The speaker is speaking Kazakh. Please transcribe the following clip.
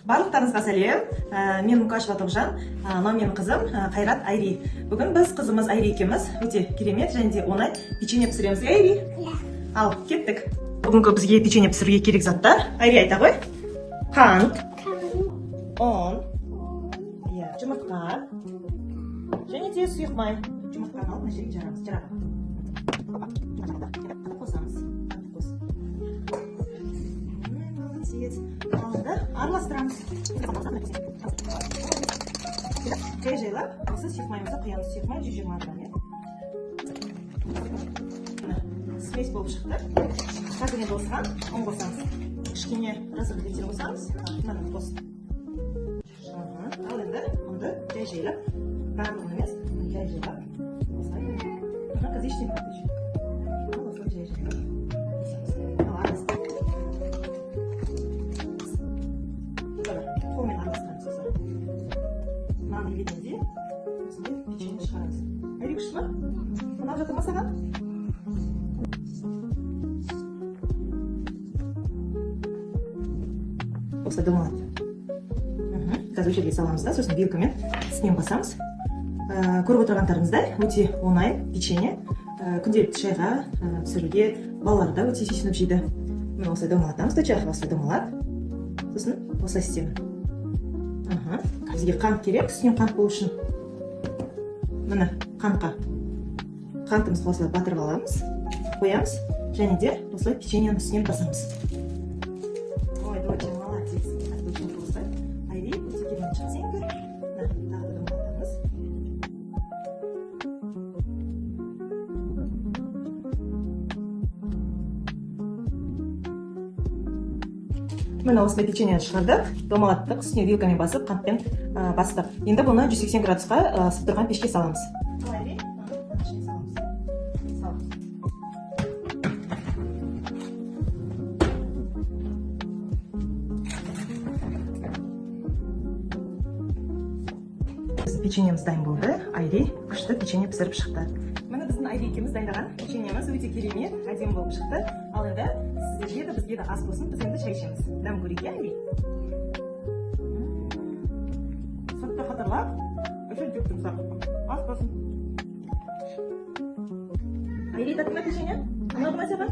Барлықтарыңызға сәлем. Мен Мукашева Тоғжан, мынау менің қызым Қайрат Айри. Бүгін біз қызымыз Айри екеуміз өте керемет және де оңай печенье пісіреміз. Айри? Ал, кеттік. Бүгінгі бізге печенье пісіруге керек заттар. Айри айта ғой. Қант, ұн, жұмыртқа және де сұйық май. Жұмыртқаны алып, мына жерге жарамыз. Қосамыз. Алды араластырамыз. Жай жайлап, осы сұйық майымызды құямыз. Сұйық май 120 грамм. Смесь болып шықты. Қазір енді осыған ұн қосамыз. Кішкене разогретер қосамыз. Мынаны қос. Ал енді ұнды жай жайлап, барлығын емес, жай жайлап. Осылай. Қазір ештеңе қатты. Осылай жай жайлап. Печенье шығарамыз. Айри күшті ма? Мынау жатыр ма саған? Осылай домалады. Қазір жерге саламыз да, сосын вилкамен үстінен басамыз. Көріп отырғандарыңыздай өте оңай печенье. Күнделікті шайға пісіруге балалар да өте сүйсініп жейді. Міне осылай домалатамыз, осылай домалады. Сосын осылай істеймін. Бізге қант керек, үстінен қант болу үшін. Міне қантқа. Қантымызға осылай батырып аламыз, қоямыз, және де осылай печеньенің үстінен басамыз. Ой, очень молодец. Очень просто. Айри, өте керемет шықсың. Тағы да домалатамыз. Міне осылай печеньені шығардық, домалаттық, үстіне вилкамен басып, қантпен бастық. Енді бұны 180 градусқа ысып тұрған пешке саламыз. Печеньеміз дайын болды. Айри күшті печенье пісіріп шықты. Міне біздің Айри екеуміз дайындаған печеньеміз өте керемет, әдемі болып шықты. Ал енді сіздерге де бізге де ас болсын, біз енді шай ішеміз. Дәм көрейік, Айри. Сыртты қатырлап, үшін жүк тұрсақ. Ас болсын. Айри, тәтті ме печенье? Ұнады ма саған?